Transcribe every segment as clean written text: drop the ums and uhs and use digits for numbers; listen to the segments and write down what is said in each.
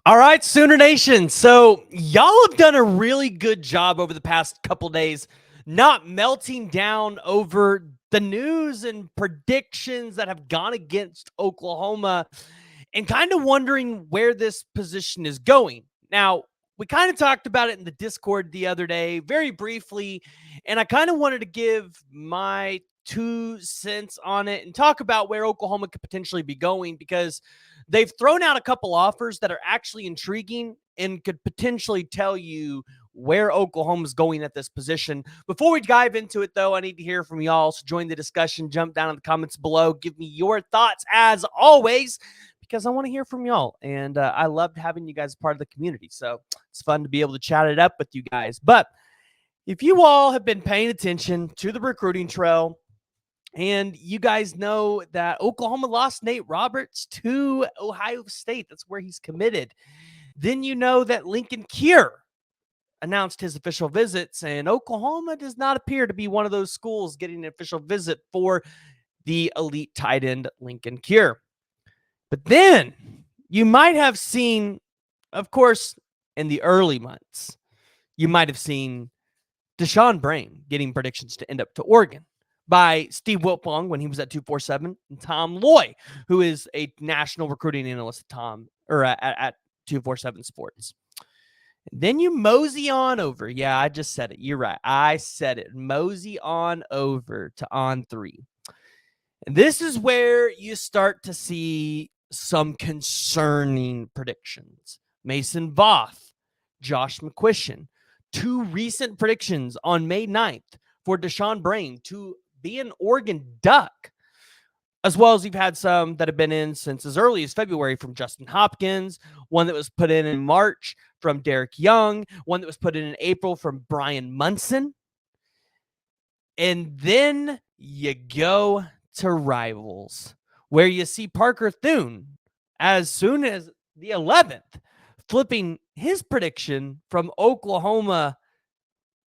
All right, Sooner Nation. So, y'all have done a really good job over the past couple days not melting down over the news and predictions that have gone against Oklahoma and kind of wondering where this position is going. Now, we kind of talked about it in the Discord the other day, very briefly, and I kind of wanted to give my 2 cents on it and talk about where Oklahoma could potentially be going because they've thrown out a couple offers that are actually intriguing and could potentially tell you where Oklahoma's going at this position. Before we dive into it, though, I need to hear from y'all. So join the discussion. Jump down in the comments below. Give me your thoughts as always because I want to hear from y'all. And I loved having you guys part of the community. So it's fun to be able to chat it up with you guys. But if you all have been paying attention to the recruiting trail, and you guys know that Oklahoma lost Nate Roberts to Ohio State. That's where he's committed. Then you know that Lincoln Cure announced his official visits, and Oklahoma does not appear to be one of those schools getting an official visit for the elite tight end Lincoln Cure. But then you might have seen, of course, in the early months, you might have seen Deshaun Brain getting predictions to end up to Oregon by Steve Wiltfong when he was at 247, and Tom Loy, who is a national recruiting analyst at 247 Sports. And then you mosey on over. Yeah, I just said it. You're right. I said it. Mosey on over to On3. And this is where you start to see some concerning predictions. Mason Voth, Josh McCuistion, 2 recent predictions on May 9th for Deshaun Brain to be an Oregon Duck, as well as you've had some that have been in since as early as February from Justin Hopkins, one that was put in March from Derek Young, one that was put in April from Brian Munson. And then you go to Rivals, where you see Parker Thune as soon as the 11th, flipping his prediction from Oklahoma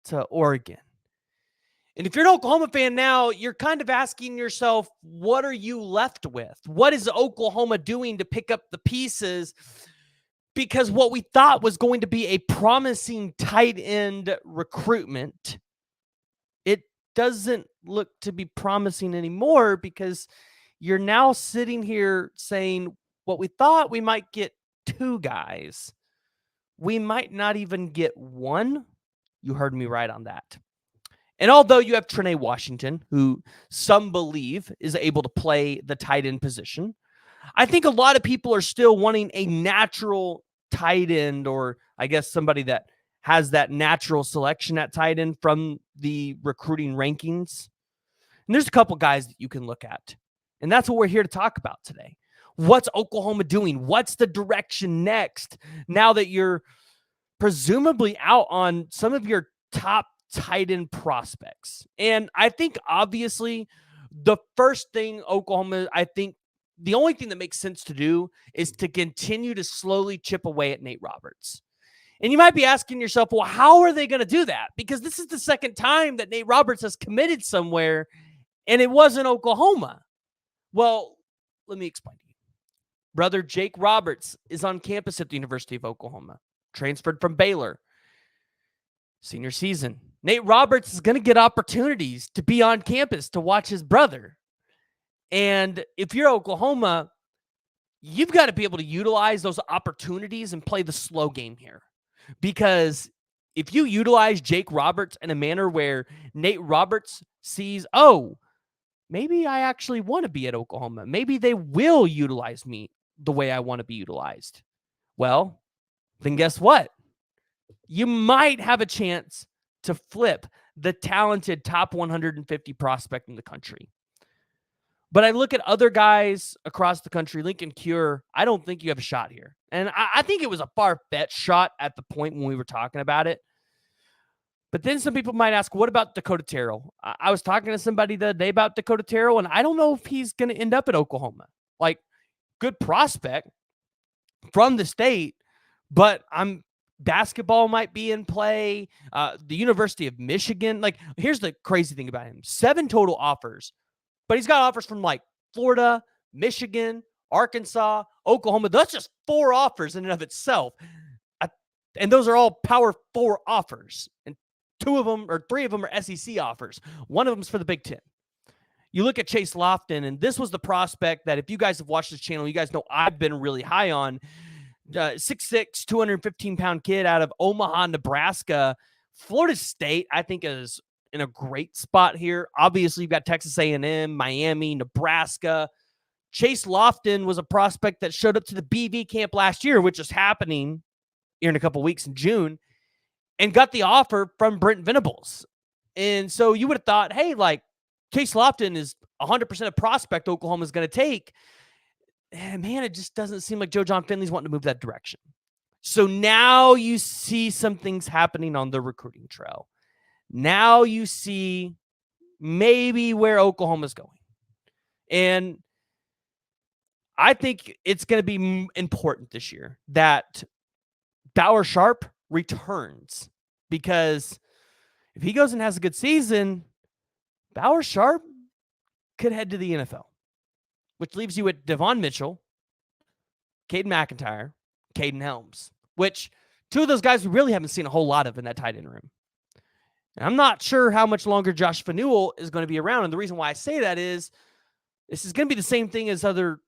to Oregon. And if you're an Oklahoma fan now, you're kind of asking yourself, what are you left with? What is Oklahoma doing to pick up the pieces? Because what we thought was going to be a promising tight end recruitment, it doesn't look to be promising anymore because you're now sitting here saying what we thought we might get 2 guys. We might not even get 1. You heard me right on that. And although you have Trene Washington, who some believe is able to play the tight end position, I think a lot of people are still wanting a natural tight end, or I guess somebody that has that natural selection at tight end from the recruiting rankings. And there's a couple guys that you can look at. And that's what we're here to talk about today. What's Oklahoma doing? What's the direction next now that you're presumably out on some of your top tight end prospects? And I think obviously the first thing Oklahoma, I think the only thing that makes sense to do is to continue to slowly chip away at Nate Roberts. And you might be asking yourself, well, how are they going to do that? Because this is the second time that Nate Roberts has committed somewhere and it wasn't Oklahoma. Well, let me explain to you. Brother Jake Roberts is on campus at the University of Oklahoma, transferred from Baylor. Senior season. Nate Roberts is going to get opportunities to be on campus to watch his brother. And if you're Oklahoma, you've got to be able to utilize those opportunities and play the slow game here. Because if you utilize Jake Roberts in a manner where Nate Roberts sees, oh, maybe I actually want to be at Oklahoma. Maybe they will utilize me the way I want to be utilized. Well, then guess what? You might have a chance to flip the talented top 150 prospect in the country. But I look at other guys across the country, Lincoln Cure, I don't think you have a shot here. And I think it was a far-fetched shot at the point when we were talking about it. But then some people might ask, what about Dakota Terrell? I was talking to somebody the other day about Dakota Terrell, and I don't know if he's going to end up at Oklahoma. Like, good prospect from the state, but basketball might be in play. The University of Michigan. Like, here's the crazy thing about him. 7 total offers, but he's got offers from like Florida, Michigan, Arkansas, Oklahoma. That's just 4 offers in and of itself. And those are all Power 4 offers. And 2 of them or 3 of them are SEC offers. One of them is for the Big Ten. You look at Chase Lofton, and this was the prospect that if you guys have watched this channel, you guys know I've been really high on. 6'6", 215-pound kid out of Omaha, Nebraska. Florida State, I think, is in a great spot here. Obviously, you've got Texas A&M, Miami, Nebraska. Chase Lofton was a prospect that showed up to the BV camp last year, which is happening here in a couple weeks in June, and got the offer from Brent Venables. And so you would have thought, hey, like, Chase Lofton is 100% a prospect Oklahoma is going to take. And man, it just doesn't seem like Joe Jon Finley's wanting to move that direction. So now you see some things happening on the recruiting trail. Now you see maybe where Oklahoma's going. And I think it's going to be important this year that Bauer Sharp returns, because if he goes and has a good season, Bauer Sharp could head to the NFL, which leaves you with Devon Mitchell, Caden McIntyre, Caden Helms, which 2 of those guys we really haven't seen a whole lot of in that tight end room. And I'm not sure how much longer Josh Fanuel is going to be around. And the reason why I say that is this is going to be the same thing as other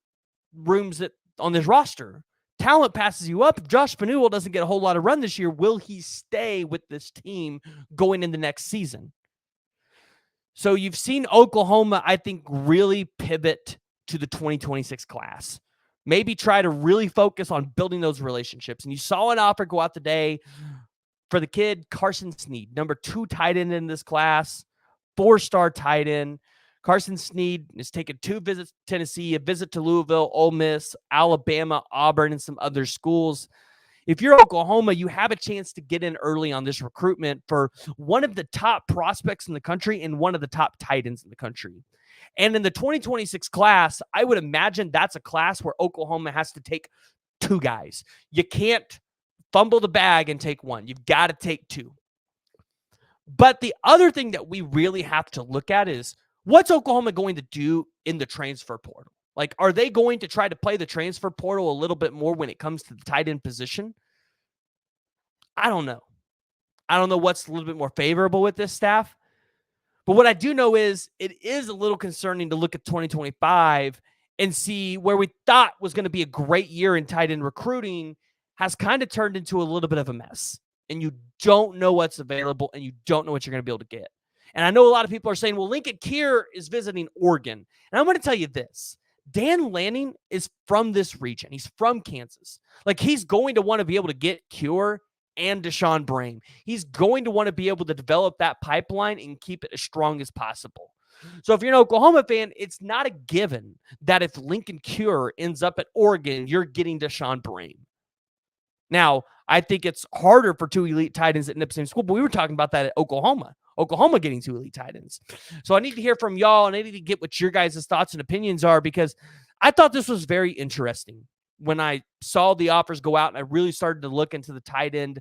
rooms that on this roster. Talent passes you up. If Josh Fanuel doesn't get a whole lot of run this year, will he stay with this team going into next season? So you've seen Oklahoma, I think, really pivot to the 2026 class. Maybe try to really focus on building those relationships. And you saw an offer go out today for the kid, Carson Snead, number 2 tight end in this class, 4-star tight end. Carson Snead has taken 2 visits to Tennessee, a visit to Louisville, Ole Miss, Alabama, Auburn, and some other schools. If you're Oklahoma, you have a chance to get in early on this recruitment for one of the top prospects in the country and one of the top tight ends in the country. And in the 2026 class, I would imagine that's a class where Oklahoma has to take 2 guys. You can't fumble the bag and take 1. You've got to take 2. But the other thing that we really have to look at is, what's Oklahoma going to do in the transfer portal? Like, are they going to try to play the transfer portal a little bit more when it comes to the tight end position? I don't know. I don't know what's a little bit more favorable with this staff. But what I do know is it is a little concerning to look at 2025 and see where we thought was going to be a great year in tight end recruiting has kind of turned into a little bit of a mess. And you don't know what's available, and you don't know what you're going to be able to get. And I know a lot of people are saying, well, Lincoln Kier is visiting Oregon. And I'm going to tell you this. Dan Lanning is from this region. He's from Kansas. Like, he's going to want to be able to get Kier and Deshaun Brame. He's going to want to be able to develop that pipeline and keep it as strong as possible. So if you're an Oklahoma fan, it's not a given that if Lincoln Kier ends up at Oregon, you're getting Deshaun Brame. Now, I think it's harder for 2 elite tight ends at the same school, but we were talking about that at Oklahoma. Oklahoma getting 2 elite tight ends. So I need to hear from y'all, and I need to get what your guys' thoughts and opinions are, because I thought this was very interesting when I saw the offers go out and I really started to look into the tight end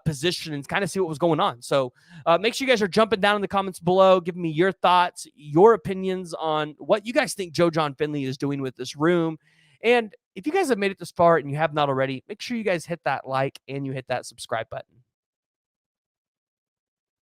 position and kind of see what was going on. So make sure you guys are jumping down in the comments below, giving me your thoughts, your opinions on what you guys think Joe Jon Finley is doing with this room. And if you guys have made it this far and you have not already, make sure you guys hit that like and you hit that subscribe button.